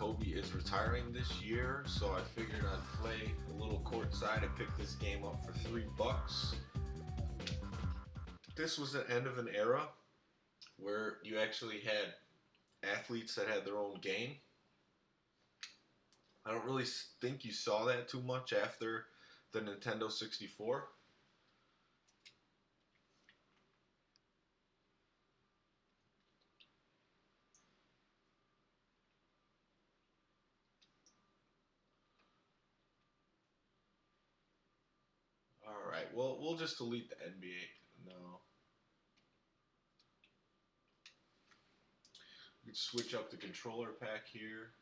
Kobe is retiring this year, so I figured I'd play a little courtside. I picked this game up for $3. This was the end of an era where you actually had athletes that had their own game. I don't really think you saw that too much after the Nintendo 64. Alright, well, we'll just delete the NBA. No. We can switch up the controller pack here.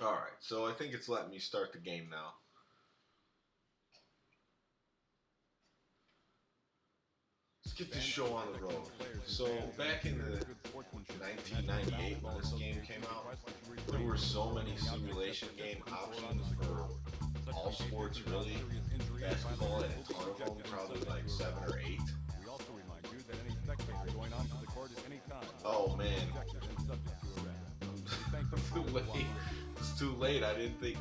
Alright, so I think it's letting me start the game now. Let's get this show on the road. So back in the 1998 when this game came out, there were so many simulation game options for all sports really. Basketball had a ton of them, probably like 7 or 8. Oh man. Too late. It's too late. I didn't think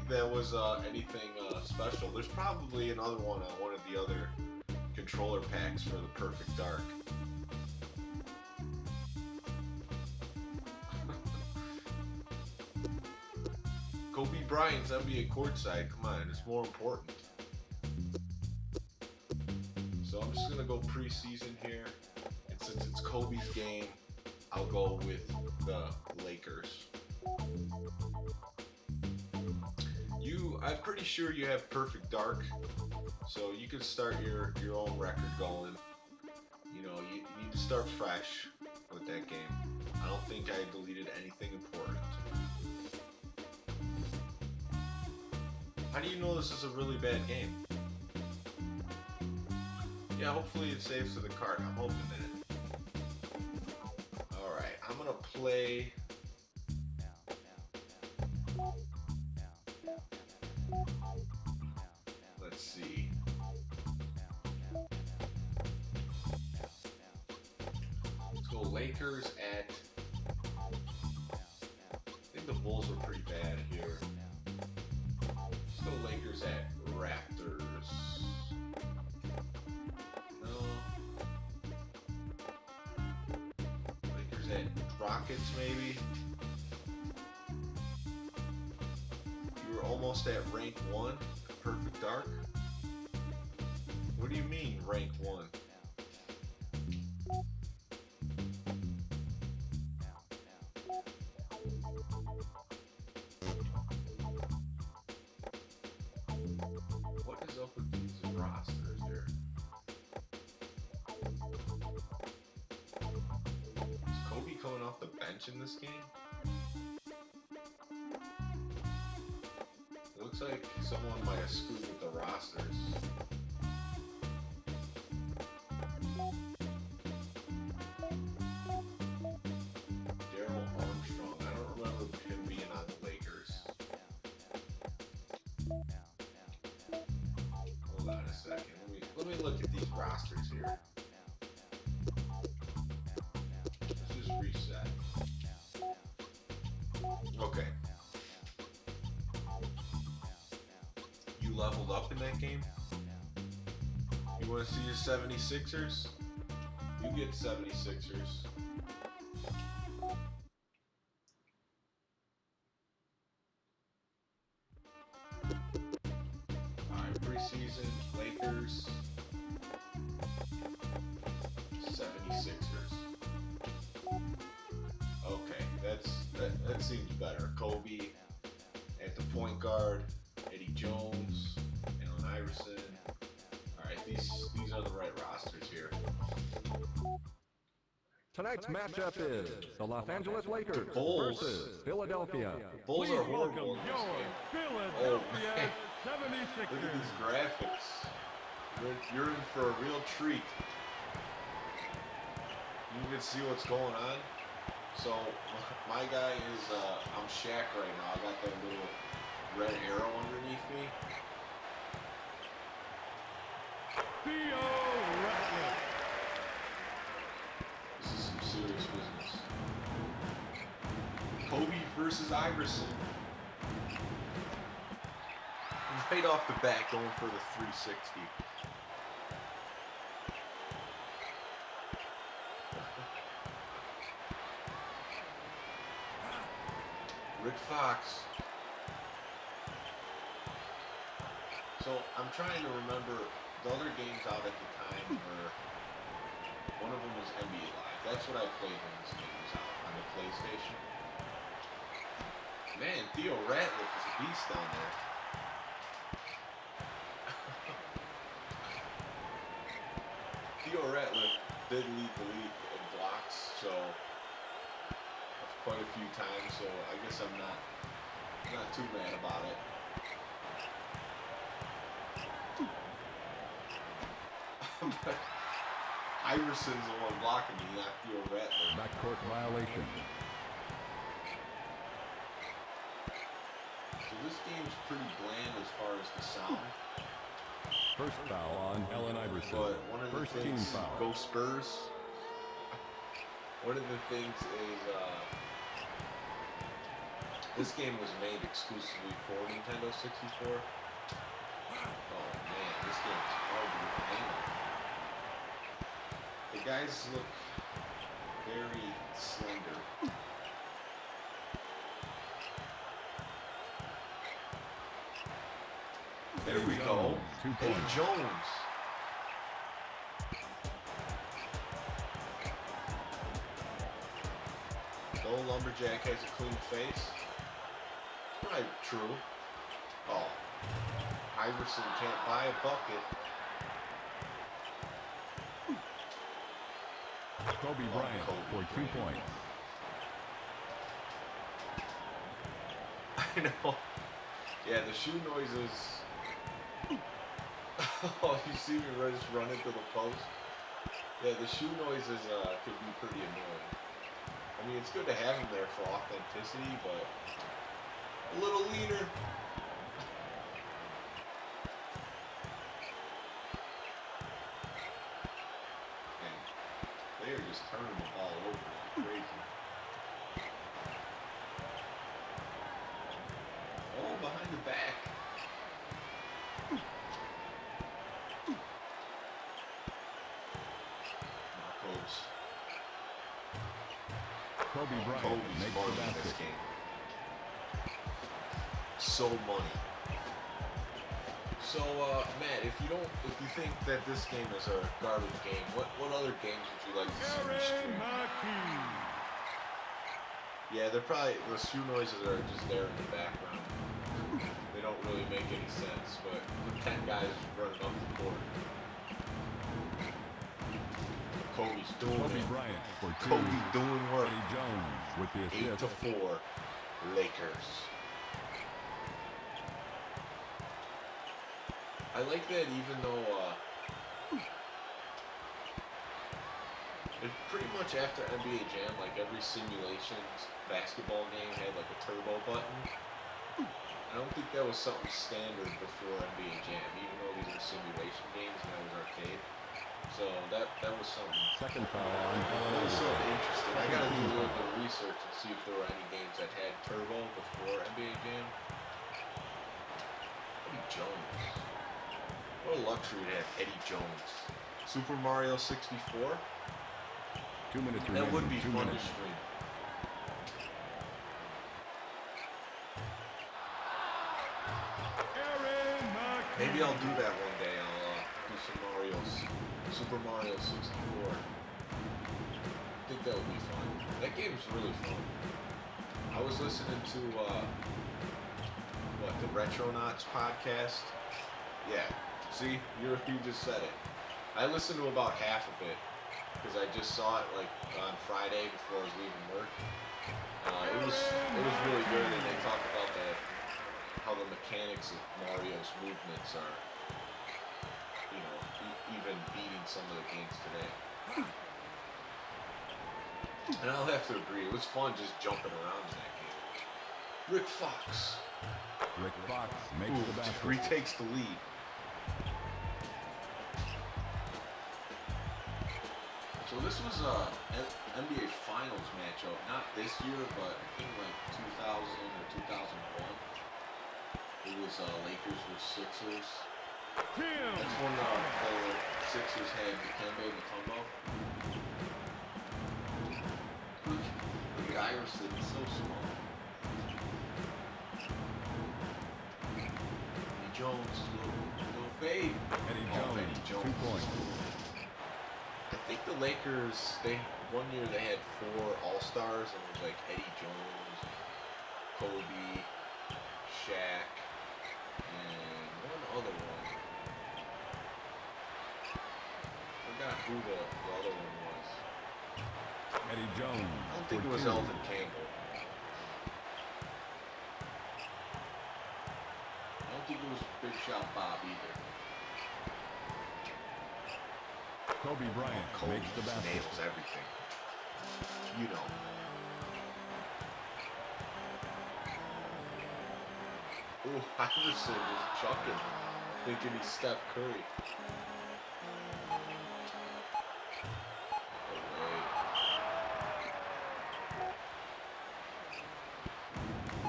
that was anything special. There's probably another one on one of the other controller packs for the Perfect Dark. Kobe Bryant's NBA courtside. Come on, it's more important. So I'm just gonna go preseason here, and since it's Kobe's game, I'll go with the Lakers. I'm pretty sure you have Perfect Dark, so you can start your own record going. You know, you need to start fresh with that game. I don't think I deleted anything important. How do you know this is a really bad game? Yeah, hopefully it saves to the card. I'm hoping that it. Alright, I'm gonna play. Let's see. Let's go Lakers at. I think the Bulls are pretty bad here. Let's go Lakers at Raptors. No. Lakers at Rockets maybe. You were almost at rank 1. Perfect Dark? What do you mean, rank 1? What is up with these rosters here? Is Kobe coming off the bench in this game? It looks like someone might have screwed with the rosters. Daryl Armstrong. I don't remember him being on the Lakers. Hold on a second. Let me look at these rosters here. Let's just reset. Okay. You leveled up in that game? You want to see your 76ers? You get 76ers. Alright, preseason, Lakers, 76ers. Okay, that seems better. Kobe at the point guard, Eddie Jones, Allen Iverson. Alright, these are the right rosters here. Tonight's matchup is the Los Angeles Lakers Bulls. versus Philadelphia. Bulls are horrible in this your game. Philadelphia man. 76ers. Look at these graphics. You're in for a real treat. You can see what's going on. So my guy is I'm Shaq right now. I got that little red arrow underneath me. Theo Ratliff. This is some serious business. Kobe versus Iverson. Right off the bat, going for the 360. Rick Fox. So I'm trying to remember the other games out at the time were one of them was NBA Live. That's what I played when this game was out on the PlayStation. Man, Theo Ratliff is a beast down there. Theo Ratliff did lead the league in blocks, so quite a few times, so I guess I'm not too mad about it. Iverson's the one blocking me, not Theo Ratliff. Backcourt violation. So this game's pretty bland as far as the sound. First foul on Allen Iverson. But one of the First team things, foul. go Spurs. One of the things is this game was made exclusively for Nintendo 64. Oh man, this game is hard to handle. The guys look very slender. There we go. Eddie Jones. No lumberjack has a clean face. Right, true. Oh. Iverson can't buy a bucket. Kobe Bryant for 2 points. I know. Yeah, the shoe noises. Oh, you see me just run into the post? Yeah, the shoe noises could be pretty annoying. I mean, it's good to have them there for authenticity, but a little leaner. And they are just turning the ball over like crazy. Oh, behind the back. Kobe Bryant Kobe's makes money the in this basket. game. So money. So, Matt, if you think that this game is a garbage game, what other games would you like to see me stream? Yeah, they're probably, the shoe noises are just there in the background. They don't really make any sense, but the 10 guys running up the court. Kobe's doing Kobe it. Bryant for 2. Kobe doing work. Eddie Jones with the assist. 8-4, Lakers. I like that even though it pretty much after NBA Jam, like every simulations basketball game had like a turbo button. I don't think that was something standard before NBA Jam, even though these are simulation games and that was arcade. So that was something. Second foul on That Allen was Iverson. something interesting. I gotta do a little bit of research and see if there were any games that had turbo before NBA Jam. Eddie Jones. What a luxury to have Eddie Jones. Super Mario 64? 2 minutes That remaining. would be 2 fun minutes. to stream. Maybe I'll do that one day. I'll do some Super Mario 64. I think that would be fun. That game's really fun. I was listening to the Retronauts podcast. Yeah. See, you just said it. I listened to about half of it, because I just saw it like on Friday before I was leaving work. It was really good, and they talked about how the mechanics of Mario's movements are, even beating some of the games today. And I'll have to agree, it was fun just jumping around in that game. Rick Fox. Rick Fox makes the basket. Retakes the lead. So this was a NBA Finals matchup, not this year, but I think like 2000 or 2001. It was Lakers versus Sixers. That's when the Sixers had Dikembe Mutombo. Look at Iverson, he's so small. Eddie Jones, little fade. Eddie Jones, 2 points. I think the Lakers, one year they had 4 All-Stars, and it was like Eddie Jones, Kobe, Shaq, and one other one. Forgot who the other one was. Eddie Jones. I don't think it was Elvin Campbell. I don't think it was Big Shot Bob either. Kobe Bryant Kobe makes the basket. nails everything. You know. Ooh, Iverson just chucking, thinking he's Steph Curry.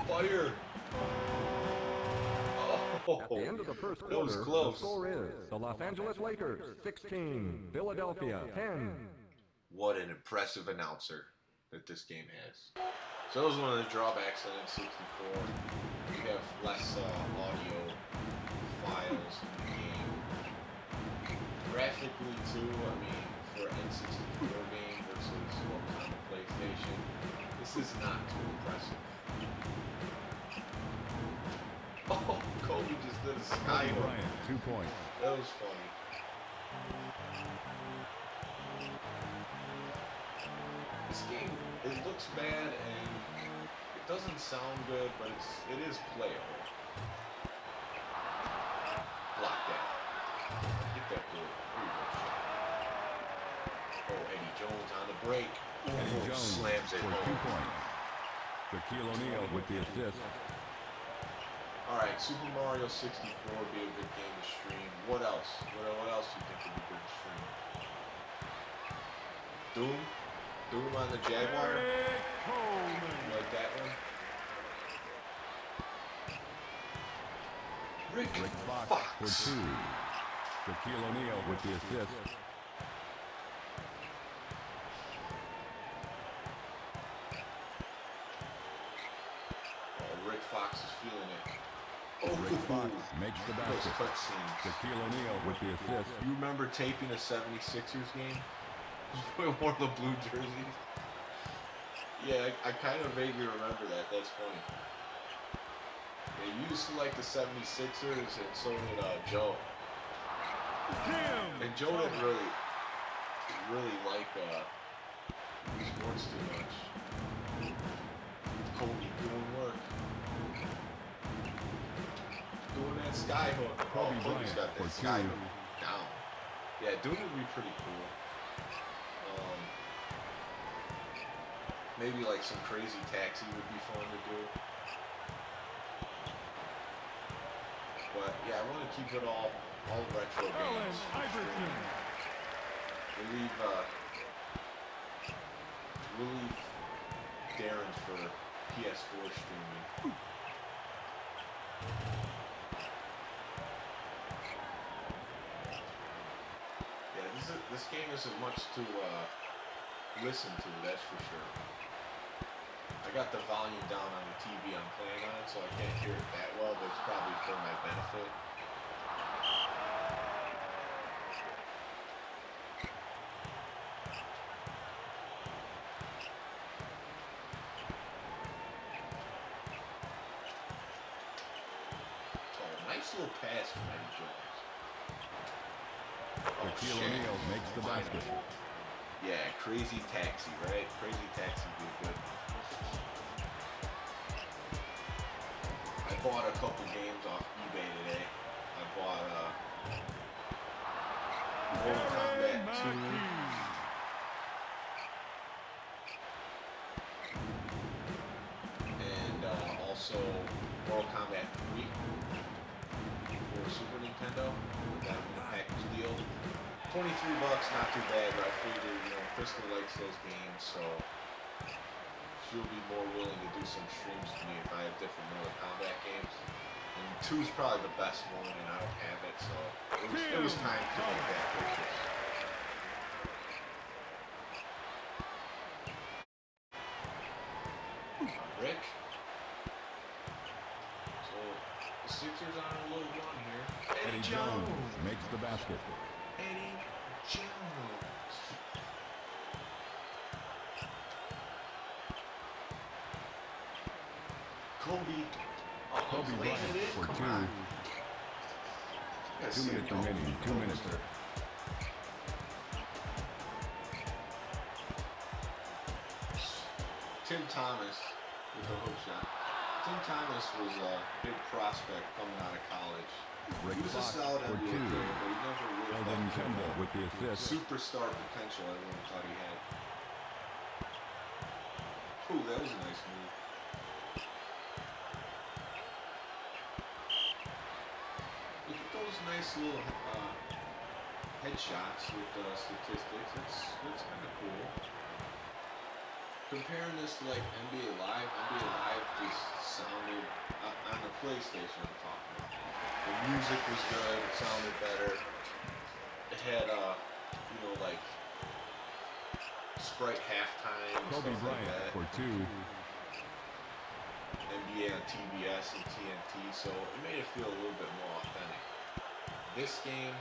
Fire! At the end of the first That was quarter, close. the score is the Los Angeles Lakers 16, Philadelphia 10. What an impressive announcer that this game has. So that was one of the drawbacks in N64. You have less audio files in the game. Graphically too, I mean, for an N64 game versus what was on the PlayStation, this is not too impressive. Oh, Kobe just did a sky Kobe hook. Bryant, 2 points. That was funny. This game, it looks bad and it doesn't sound good, but it is playable. Block that. Get that good. Oh, Eddie Jones on the break. Eddie Jones Slams it for 2 home. points. Shaquille O'Neal with the assist. Alright, Super Mario 64 would be a good game to stream. What else? What else do you think would be good to stream? Doom? Doom on the Jaguar? You like that one? Rick Fox for 2. Shaquille O'Neal with the assist. Oh, Rick Fox is feeling it. Oh, Rick Fox makes the those basket. cutscenes. Shaquille O'Neal with the assist. You remember taping a 76ers game? One of the blue jerseys? Yeah, I kind of vaguely remember that. That's funny. Yeah, you used to like the 76ers, and so did Joe. And Joe didn't really like sports too much. Kobe doing work. Doing that sky hook. Kobe Kobe's Bryant got for that sky 2. hook down. Yeah, doing it would be pretty cool. Maybe like some crazy taxi would be fun to do. But yeah, I want to keep it all retro games. We'll leave Darren's for PS4 streaming. Yeah, this game isn't much to listen to, that's for sure. I got the volume down on the TV I'm playing on, so I can't hear it that well, but it's probably for my benefit. Oh, nice little pass from Eddie Jones. Oh, Shaquille O'Neal makes the basket. Yeah, Crazy Taxi, right? Crazy Taxi would be good. I bought a couple games off eBay today. I bought Mortal Kombat 2. And also Mortal Kombat 3 for Super Nintendo. I got them in a package deal. 23 bucks, not too bad, but I figured, you know, Crystal likes those games, so she'll be more willing to do some streams with me if I have different Mortal Kombat games. And 2 is probably the best one, and I don't have it, so it was time to make that purchase. Rick? So, the Sixers on a little run here. Eddie Jones makes the basket. Eddie Jones. Kobe. Oh, Kobe Bryant for Come 2. on. 2 minutes remaining. 2 minutes. Tim Thomas with the hook shot. Tim Thomas was a big prospect coming out of college. Rick He was a Fox solid for 2. NBA player, but he never lived Eldon up to Campbell the with the assist. superstar potential everyone thought he had. Ooh, that was a nice move. Look at those nice little headshots with statistics. It's kind of cool. Comparing this to like NBA Live just sounded on the PlayStation. I'm talking about. The music was good. It sounded better. It had you know, like Sprite halftime and Kobe stuff like Bryant that. for 2. NBA on TBS and TNT, so it made it feel a little bit more authentic. This game,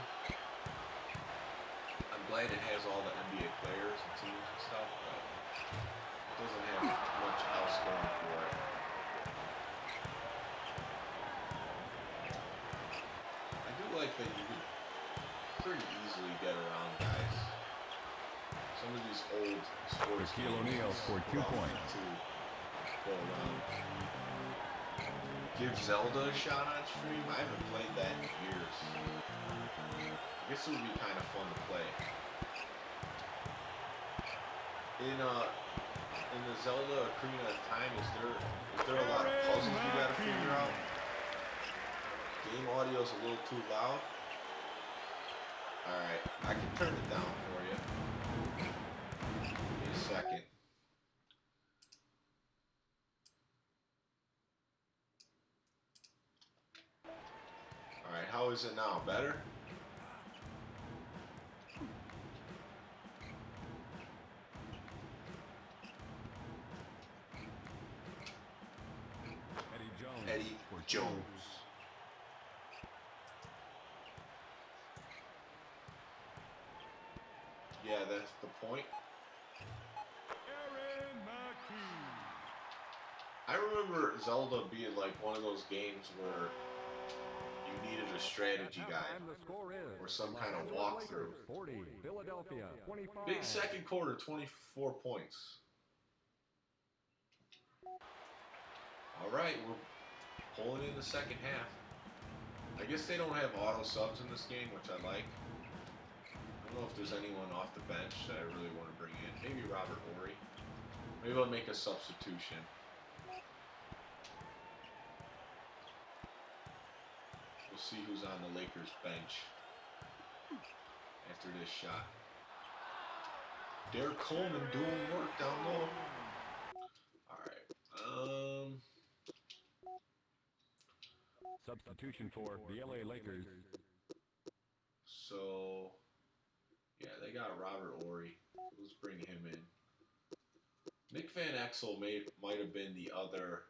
I'm glad it has all the NBA players and teams and stuff, but it doesn't have much else going for it. I do like that you could pretty easily get around guys. Some of these old sports Shaquille games O'Neal scored 2 points. to go around. Give Zelda a shot on stream? I haven't played that in years. I guess it would be kind of fun to play. In the Zelda Ocarina of Time, is there a lot of puzzles you gotta figure out? Game audio's a little too loud. Alright, I can turn it down for you. Give me a second. Alright, how is it now? Better? Eddie Jones. Yeah, that's the point. I remember Zelda being like one of those games where you needed a strategy guide or some kind of walkthrough. 40, Philadelphia 25. Big second quarter, 24 points. All right, we're pulling in the second half. I guess they don't have auto subs in this game, which I like. I don't know if there's anyone off the bench that I really want to bring in. Maybe Robert Horry. Maybe I'll make a substitution. We'll see who's on the Lakers bench after this shot. Derek Coleman doing work down low. Alright. Substitution for the LA Lakers. So, yeah, they got Robert Horry. Let's bring him in. Nick Van Exel might have been the other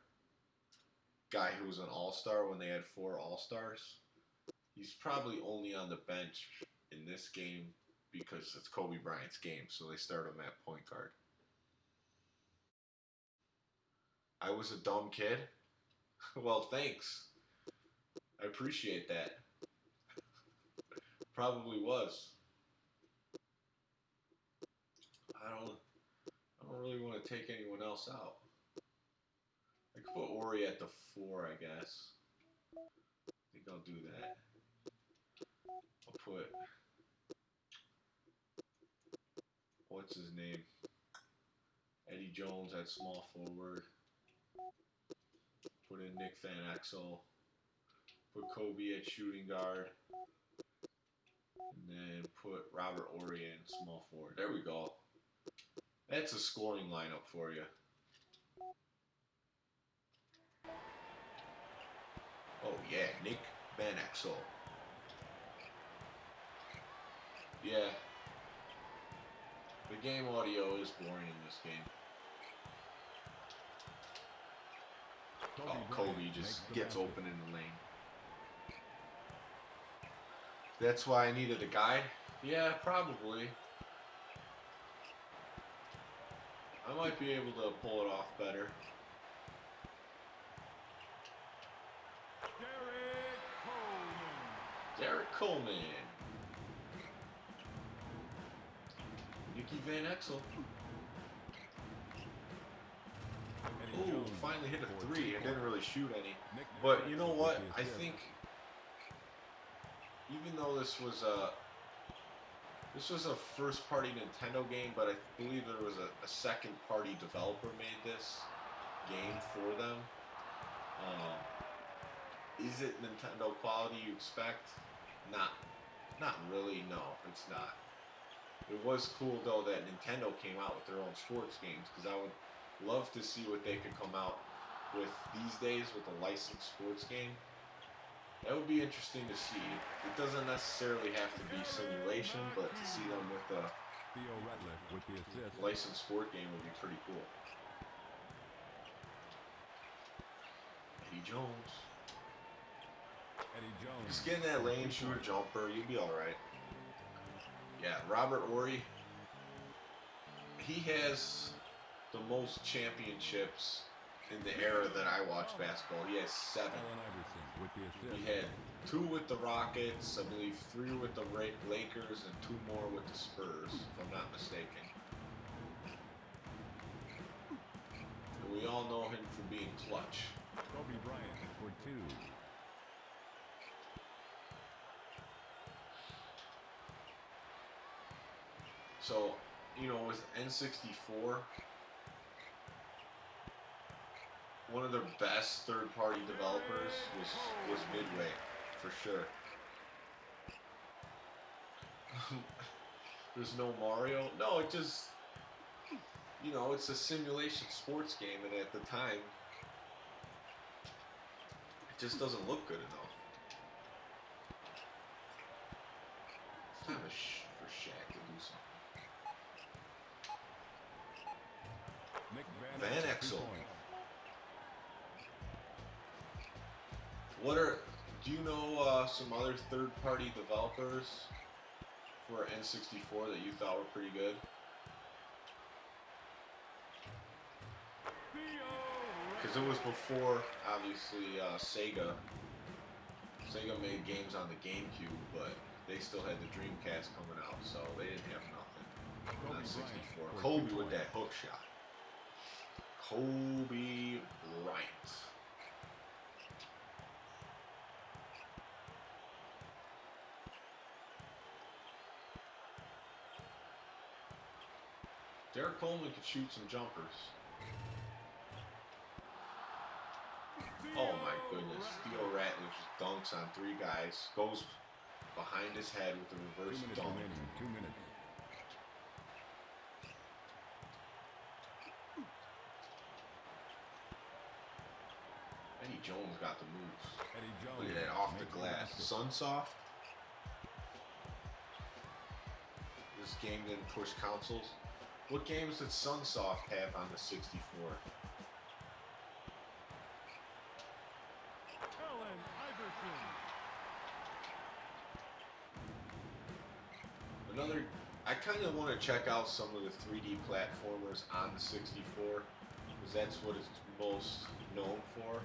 guy who was an all-star when they had 4 all-stars. He's probably only on the bench in this game because it's Kobe Bryant's game, so they start him at point guard. I was a dumb kid? Well, thanks. I appreciate that. Probably was. take anyone else out. I could put Ori at the 4, I guess. I think I'll do that. I'll put, what's his name? Eddie Jones at small forward. Put in Nick Van Exel. Put Kobe at shooting guard. And then put Robert Ori in small forward. There we go. That's a scoring lineup for you. Oh yeah, Nick Van Exel. Yeah. The game audio is boring in this game. Oh, Kobe just gets open in the lane. That's why I needed a guide? Yeah, probably. I might be able to pull it off better. Derek Coleman. Nicky Van Exel. Ooh, finally hit a 3. I didn't really shoot any. But you know what? I think even though this was a first-party Nintendo game, but I believe there was a second-party developer made this game for them. Is it Nintendo quality you expect? Not really. No, it's not. It was cool though that Nintendo came out with their own sports games, because I would love to see what they could come out with these days with a licensed sports game. That would be interesting to see. It doesn't necessarily have to be simulation, but to see them with a licensed sport game would be pretty cool. Eddie Jones. Just get in that lane, shoot a jumper, you'll be alright. Yeah, Robert Ori. He has the most championships in the era that I watched basketball. He has 7. He had 2 with the Rockets, I believe 3 with the Lakers, and 2 more with the Spurs, if I'm not mistaken. And we all know him for being clutch. Bryant for 2. So, you know, with N64, one of their best third-party developers was Midway, for sure. There's no Mario. No, it just, you know, it's a simulation sports game, and at the time, it just doesn't look good enough. It's time for Shaq to do something. Van Exel. Do you know some other third-party developers for N64 that you thought were pretty good? Because it was before, obviously, Sega. Sega made games on the GameCube, but they still had the Dreamcast coming out, so they didn't have nothing on 64. Kobe with that hook shot. Kobe Bryant. Derek Coleman could shoot some jumpers. Oh my goodness. Theo Ratliff just dunks on 3 guys. Goes behind his head with a reverse dunk. 2 minutes. Eddie Jones got the moves. Look at that off the glass. Sunsoft. This game didn't push consoles. What games did Sunsoft have on the 64? I kind of want to check out some of the 3D platformers on the 64, because that's what it's most known for.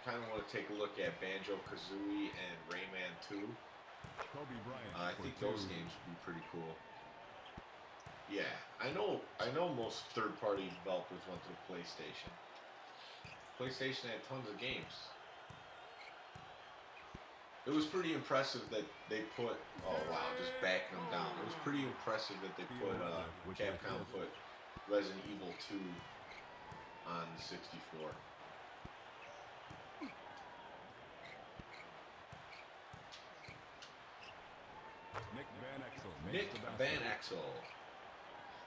Kind of want to take a look at Banjo-Kazooie and Rayman 2. I think those games would be pretty cool. Yeah, I know most third-party developers went to the PlayStation. PlayStation had tons of games. It was pretty impressive that they put. Oh wow, just backing them down. It was pretty impressive that they put Capcom put Resident Evil 2 on the 64. Nick Van Axel.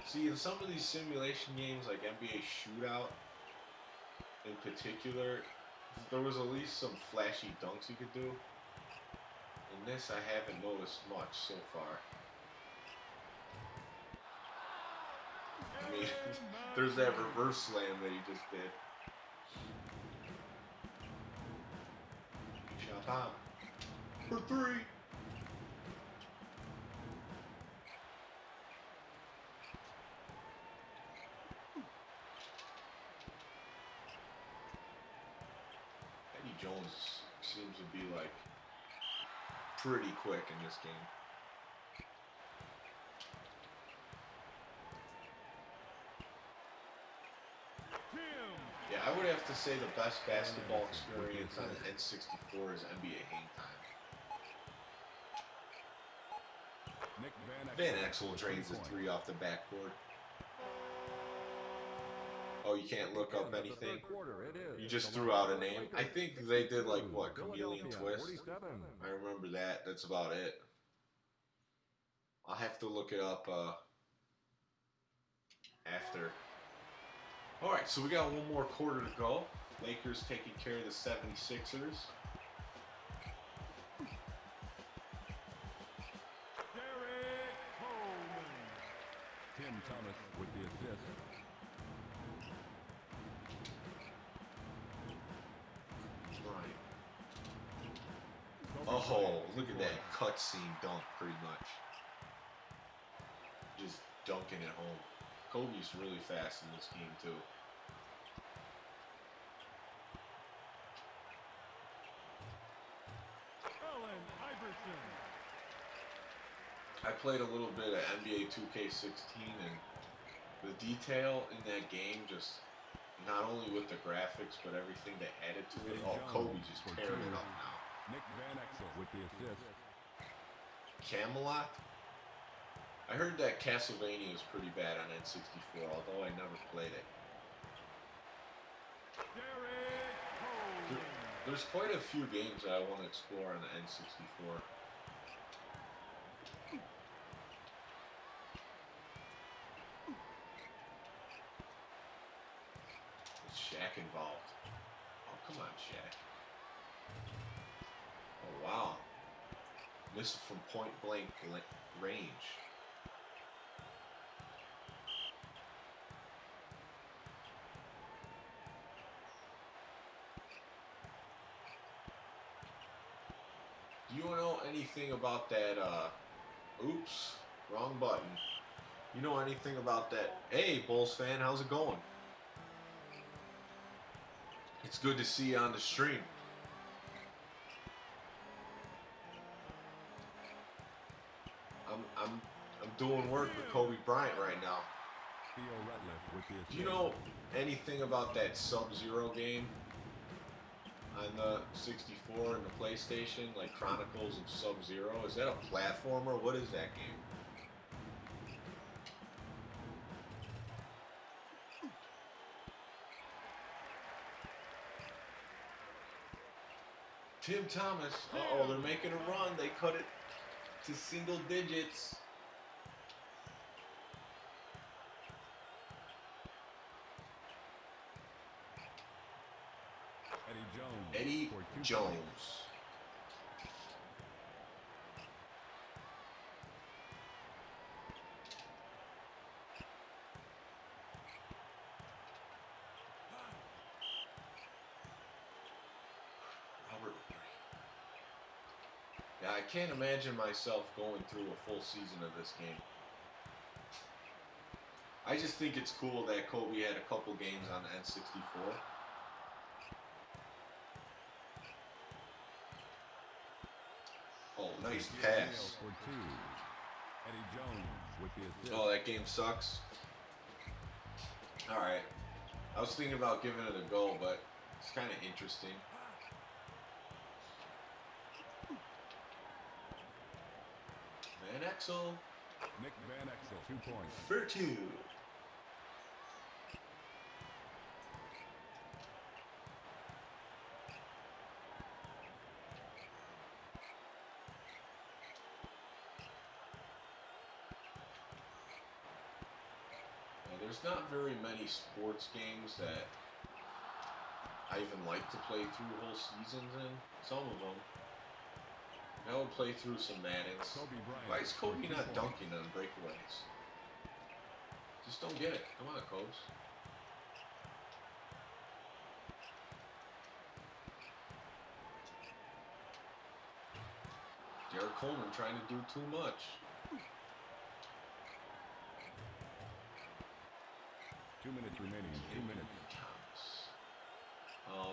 See, in some of these simulation games, like NBA Shootout in particular, there was at least some flashy dunks you could do. In this, I haven't noticed much so far. I mean, there's that reverse slam that he just did. Shot time. For 3. Eddie Jones seems to be like pretty quick in this game. Yeah, I would have to say the best basketball experience on N64 is NBA Hang Time. Van Axel drains the 3 off the backboard. Oh, you can't look up anything? You just threw out a name? I think they did like, what, Chameleon Twist? I remember that. That's about it. I'll have to look it up after. Alright, so we got one more quarter to go. Lakers taking care of the 76ers. Tim Thomas with the assist. Bryant. Oh, look at that cutscene dunk, pretty much. Just dunking it home. Kobe's really fast in this game, too. I played a little bit of NBA 2K16, and the detail in that game, just not only with the graphics, but everything they added to it. Oh, Kobe just tearing it up now. Nick Van Axel with the assist. Camelot? I heard that Castlevania is pretty bad on N64, although I never played it. There's quite a few games that I want to explore on the N64. Is Shaq involved? Oh, come on, Shaq. Oh, wow. Missed from point blank range. Do you know anything about that, oops, wrong button. You know anything about that? Hey, Bulls fan, how's it going? It's good to see you on the stream. I'm doing work with Kobe Bryant right now. Do you know anything about that Sub-Zero game on the 64 and the PlayStation, like Chronicles of Sub-Zero? Is that a platformer? What is that game? Tim Thomas. Uh-oh, they're making a run. They cut it to single digits. Eddie Jones. Robert. Yeah, I can't imagine myself going through a full season of this game. I just think it's cool that Kobe had a couple games on the N64. Oh, nice pass. Oh, that game sucks. All right. I was thinking about giving it a go, but it's kind of interesting. Van Exel. Nick Van Exel, 2 points. For 2. There's not very many sports games that I even like to play through whole seasons in. Some of them. I would play through some Maddens. Why is Kobe not dunking on breakaways? Just don't get it. Come on, Cobes. Derek Coleman trying to do too much. Two minutes remaining. 2 minutes.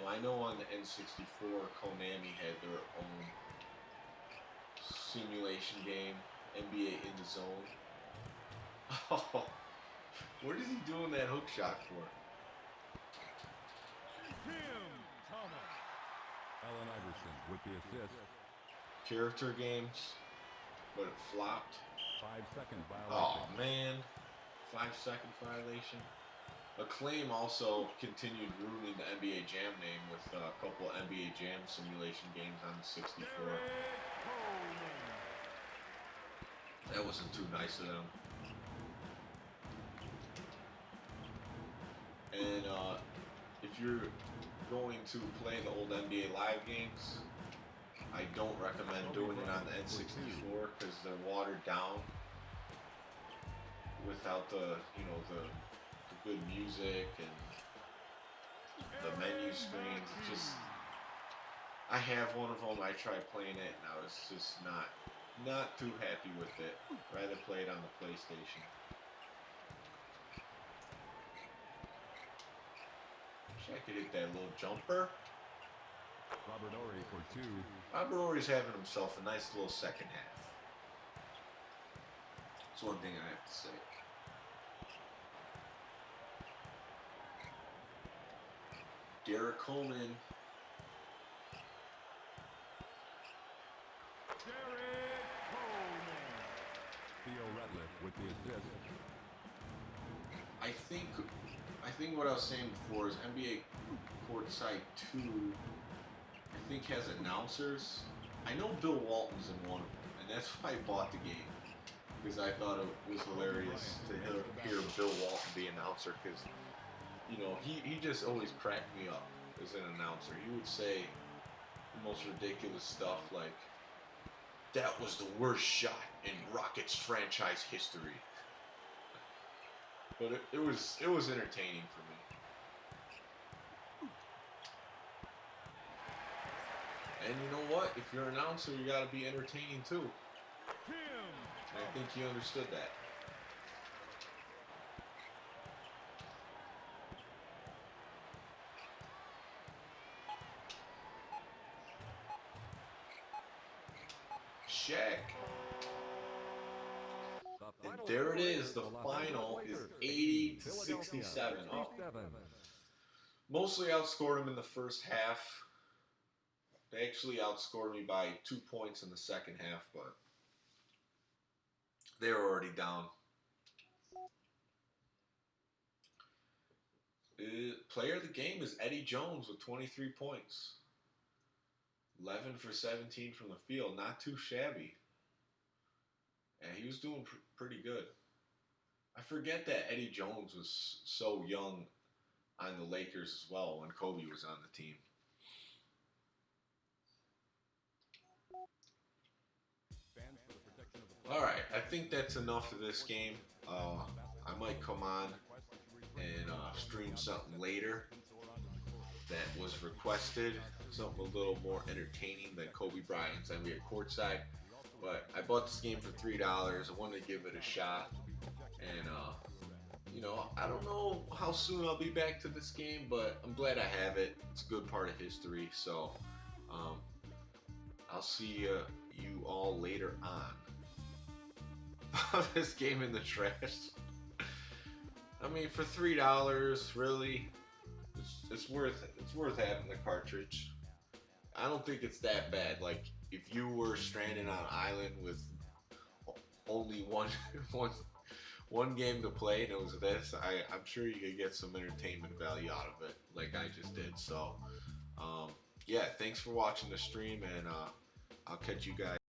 I know on the N64, Konami had their own simulation game, NBA in the Zone. Oh, what is he doing that hook shot for? Allen Iverson with the assist. Character games, but it flopped. 5-second violation. Oh man, 5-second violation. Acclaim also continued ruining the NBA Jam name with a couple of NBA Jam simulation games on the 64. That wasn't too nice of them. And if you're going to play the old NBA Live games, I don't recommend doing it on the N64 because they're watered down without the, the good music and the menu screens. It's just, I have one of them. I tried playing it and I was just not too happy with it. Rather play it on the PlayStation. Wish I could hit that little jumper. Robert Horry for 2. Robert Horry's having himself a nice little second half. That's one thing I have to say. Derek Coleman. Theo Ratliff with the assist. I think what I was saying before is NBA Courtside 2, I think has announcers. I know Bill Walton's in one of them, and that's why I bought the game. Because I thought it was hilarious to hear Bill Walton be announcer, because he just always cracked me up as an announcer. He would say the most ridiculous stuff like, "That was the worst shot in Rockets franchise history." But it was entertaining for me. And you know what? If you're an announcer, you got to be entertaining too. And I think he understood that. Shaq. And there it is. The final is 80-67. Oh. Mostly outscored him in the first half. They actually outscored me by 2 points in the second half, but they were already down. Player of the game is Eddie Jones with 23 points. 11 for 17 from the field. Not too shabby. And he was doing pretty good. I forget that Eddie Jones was so young on the Lakers as well when Kobe was on the team. Alright, I think that's enough of this game. I might come on and stream something later that was requested. Something a little more entertaining than Kobe Bryant's NBA Courtside. But I bought this game for $3. I wanted to give it a shot. And, I don't know how soon I'll be back to this game, but I'm glad I have it. It's a good part of history. So, I'll see you all later on. This game in the trash. I mean, for $3, really, it's worth having the cartridge. I don't think it's that bad. Like if you were stranded on an island with only one one game to play and it was this, I'm sure you could get some entertainment value out of it, like I just did. So, yeah, thanks for watching the stream, and I'll catch you guys.